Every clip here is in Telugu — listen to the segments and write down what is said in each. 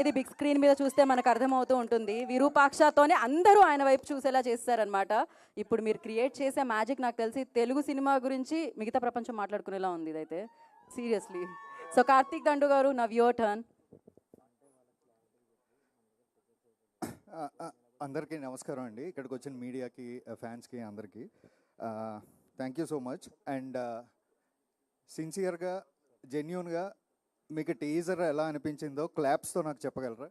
ఇది బిగ్ స్క్రీన్ మీద చూస్తే మనకు అర్థమవుతూ ఉంటుంది. విరూపాక్షతోనే అందరూ ఆయన వైపు చూసేలా చేస్తారనమాట. ఇప్పుడు మీరు క్రియేట్ చేసే మ్యాజిక్ నాకు తెలిసి తెలుగు సినిమా గురించి మిగతా ప్రపంచం మాట్లాడుకునేలా ఉంది ఇదైతే. సీరియస్లీ. సో కార్తీక్ దండు గారు, నవ్ యువర్ టర్న్. అందరికీ నమస్కారం అండి. ఇక్కడికి వచ్చిన మీడియాకి, ఫ్యాన్స్కి అందరికీ thank you so much. And సిన్సియర్గా, జెన్యూన్గా మీకు టీజర్ ఎలా అనిపించిందో క్లాప్స్తో నాకు చెప్పగలరా?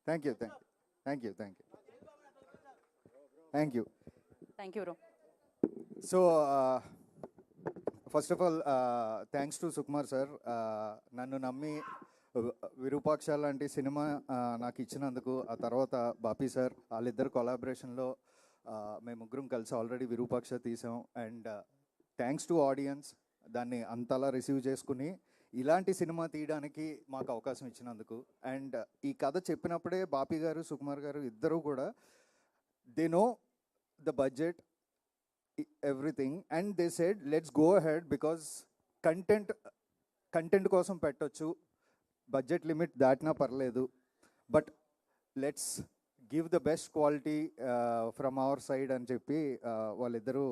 Thank you, thank you, thank you, thank you, thank you, thank you bro. So first of all thanks to Sukumar sir, నన్ను నమ్మి విరూపాక్ష లాంటి సినిమా నాకు ఇచ్చినందుకు. ఆ తర్వాత బాపీ సార్, వాళ్ళిద్దరు కొలాబరేషన్లో మేము ముగ్గురం కలిసి ఆల్రెడీ విరూపాక్ష తీసాం. అండ్ థ్యాంక్స్ టు ఆడియన్స్, దాన్ని అంతలా రిసీవ్ చేసుకుని ఇలాంటి సినిమా తీయడానికి మాకు అవకాశం ఇచ్చినందుకు. అండ్ ఈ కథ చెప్పినప్పుడే బాపీ గారు, సుకుమార్ గారు ఇద్దరు కూడా they know the budget, everything, and they said let's go ahead because content కోసం పెట్టొచ్చు, బడ్జెట్ లిమిట్ దాటినా పర్లేదు, but let's give the best quality from our side అని చెప్పి వాళ్ళిద్దరూ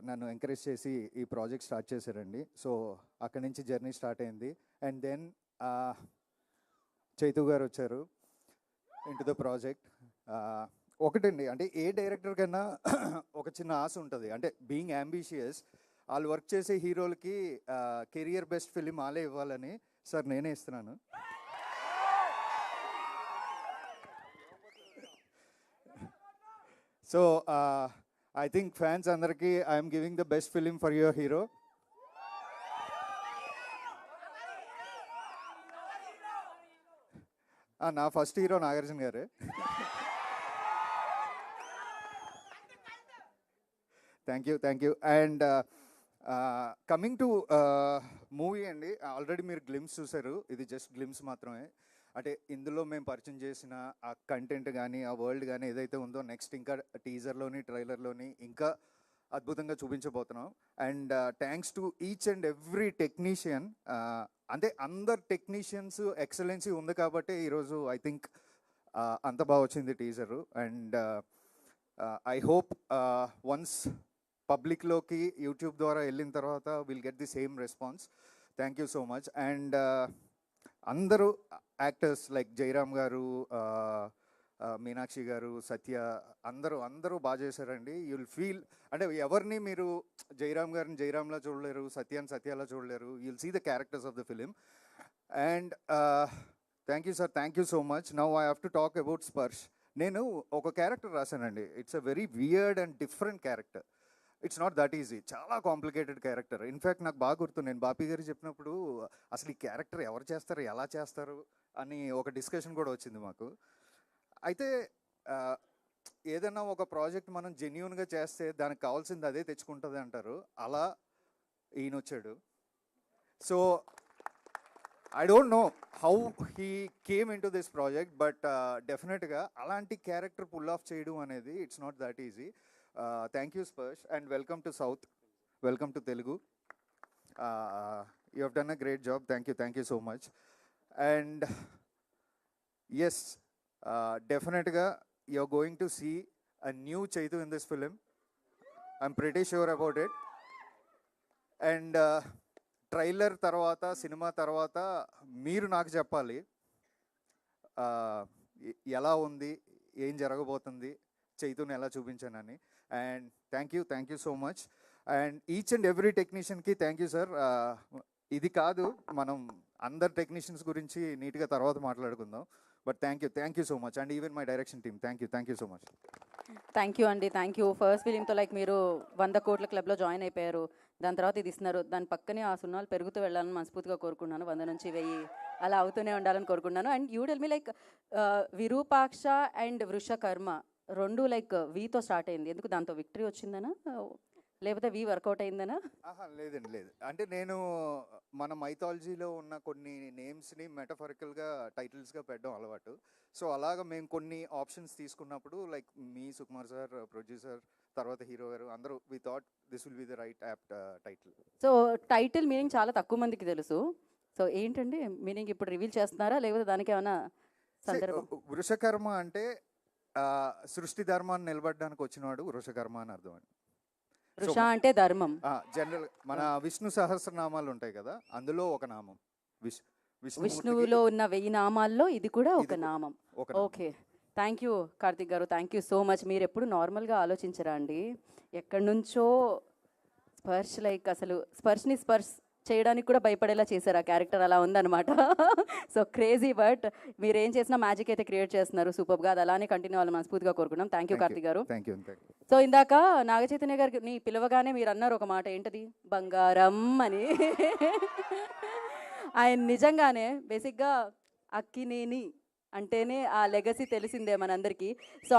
నన్ను ఎంకరేజ్ చేసి ఈ ప్రాజెక్ట్ స్టార్ట్ చేశారండి. సో అక్కడి నుంచి జర్నీ స్టార్ట్ అయింది. అండ్ దెన్ చైతు గారు వచ్చారు ఇంటు ద ప్రాజెక్ట్. ఒకటండి, అంటే ఏ డైరెక్టర్ కన్నా ఒక చిన్న ఆశ ఉంటుంది. అంటే బీయింగ్ అంబిషియస్, వాళ్ళు వర్క్ చేసే హీరోలకి కెరియర్ బెస్ట్ ఫిలిం వాళ్ళే ఇవ్వాలని. సార్ నేనే ఇస్తున్నాను. So I think fans andarki I am giving the best film for your hero. నా ఫస్ట్ హీరో నాగార్జున గారే. Thank you, thank you. And coming to movie అండి, ఆల్రెడీ మీరు గ్లిమ్స్ చూసారు. ఇది జస్ట్ గ్లిమ్స్ మాత్రమే. అంటే ఇందులో మేము పరిచయం చేసిన ఆ కంటెంట్ కానీ, ఆ వరల్డ్ కానీ ఏదైతే ఉందో, నెక్స్ట్ ఇంకా టీజర్లోని, ట్రైలర్లోని ఇంకా అద్భుతంగా చూపించబోతున్నాం. And thanks to each and every technician. అంటే అందరు టెక్నీషియన్స్ ఎక్సలెన్సీ ఉంది కాబట్టి ఈరోజు ఐ థింక్ అంత బాగా వచ్చింది teaser. And I hope once పబ్లిక్లోకి యూట్యూబ్ ద్వారా వెళ్ళిన తర్వాత will get the same response. Thank you so much. And అందరూ యాక్టర్స్ లైక్ జయరామ్ గారు, మీనాక్షి గారు, సత్య, అందరూ బాగా చేశారండి. యుల్ ఫీల్, అంటే ఎవరిని మీరు జయరామ్ గారిని జయరామ్లా చూడలేరు, సత్యాన్ని సత్యాలా చూడలేరు. You'll see the characters of the film. And thank you sir, thank you so much. Now I have to talk about Sparsh. నేను ఒక క్యారెక్టర్ రాశానండి. It's a very weird and different character. It's not that easy, చాలా కాంప్లికేటెడ్ క్యారెక్టర్. ఇన్ఫ్యాక్ట్ నాకు బాగా గుర్తు, నేను బాపీ గారు చెప్పినప్పుడు అసలు ఈ క్యారెక్టర్ ఎవరు చేస్తారు, ఎలా చేస్తారు అని ఒక డిస్కషన్ కూడా వచ్చింది మాకు. అయితే ఏదైనా ఒక ప్రాజెక్ట్ మనం జెన్యూన్గా చేస్తే దానికి కావాల్సింది అదే తెచ్చుకుంటుంది అంటారు. అలా ఈయన వచ్చాడు. So I don't know how he came in to this project, but డెఫినెట్గా అలాంటి క్యారెక్టర్ పుల్ ఆఫ్ చేయడం అనేది it's not that easy. Thank you, Sparsh, and welcome to South. Welcome to Telugu. You have done a great job. Thank you so much. And yes, definitely you're going to see a new Chaitu in this film. I'm pretty sure about it. And trailer తర్వాత, సినిమా తర్వాత మీరు నాకు చెప్పాలి ఎలా ఉంది, ఏం జరగబోతుంది, చైతుని ఎలా చూపించానని. And thank you so much. And each and every టెక్నీషియన్కి థ్యాంక్ యూ సార్. ఇది కాదు, మనం అందరు టెక్నీషియన్స్ గురించి నీట్గా తర్వాత మాట్లాడుకుందాం. But thank you so much. And even my direction team thank you so much. Thank you అండి, థ్యాంక్ యూ. ఫస్ట్ ఫిలింతో లైక్ మీరు 100 కోట్ల క్లబ్లో జాయిన్ అయిపోయారు. దాని తర్వాత ఇది ఇస్తున్నారు. దాని పక్కనే ఆ సున్నాలు పెరుగుతూ వెళ్ళాలని మనస్ఫూర్తిగా కోరుకున్నాను. 100 నుంచి 1000 అలా అవుతూనే ఉండాలని కోరుకున్నాను. And you tell me like Virupaksha and Vrushakarma రెండు లైక్ వీతో స్టార్ట్ అయింది. ఎందుకు దాంతో విక్టరీ వచ్చిందనా? లేకపోతే వి వర్కౌట్ అయిందనా? ఆహా, లేదండి, లేదు. అంటే నేను మన మైథాలజీలో ఉన్న కొన్ని నేమ్స్ని మెటఫరికల్గా టైటిల్స్గా పెట్టడం అలవాటు. సో అలాగా మేము కొన్ని ఆప్షన్స్ తీసుకున్నప్పుడు లైక్ మీ సుకుమార్ సార్, ప్రొడ్యూసర్, తర్వాత హీరో గారు అందరూ we thought this will be the right apt title. So title meaning చాలా తక్కువ మందికి తెలుసు. సో ఏంటండి మీనింగ్ ఇప్పుడు రివీల్ చేస్తున్నారా లేకపోతే దానికి ఏమైనా సందర్భం? వృషకర్మ అంటే సృష్టి ధర్మాన్ని నిలబడడానికి వచ్చినవాడు వృషకర్మ అని అర్థం అండి. వృష అంటే ధర్మం. జనరల్ మన విష్ణు సహస్రనామాలు ఉంటాయి కదా, అందులో ఒక నామం విష్ణువులో ఉన్న 1000 నామాల్లో ఇది కూడా ఒక నామం. ఒక నామం. ఓకే, థ్యాంక్ యూ కార్తిక్ గారు, థ్యాంక్ యూ సో మచ్. మీరు ఎప్పుడు నార్మల్గా ఆలోచించరా అండి? ఎక్కడి నుంచో స్పర్శ్, లైక్ అసలు స్పర్శ్ని స్పర్శ్ చేయడానికి కూడా భయపడేలా చేశారు ఆ క్యారెక్టర్, అలా ఉందన్నమాట. సో క్రేజీ, బట్ మీరు ఏం చేసినా మ్యాజిక్ అయితే క్రియేట్ చేస్తున్నారు సూపర్గా. అది అలానే కంటిన్యూ అవ్వాలి మనస్ఫూర్తిగా కోరుకున్నాం. థ్యాంక్ యూ కార్తిక్ గారు. Thank you. సో ఇందాక నాగచైతన్య గారిని పిలవగానే మీరు అన్నారు ఒక మాట, ఏంటది? బంగారం అని. ఆయన నిజంగానే బేసిక్గా అక్కినేని అంటేనే ఆ లెగసీ తెలిసిందే మనందరికీ. సో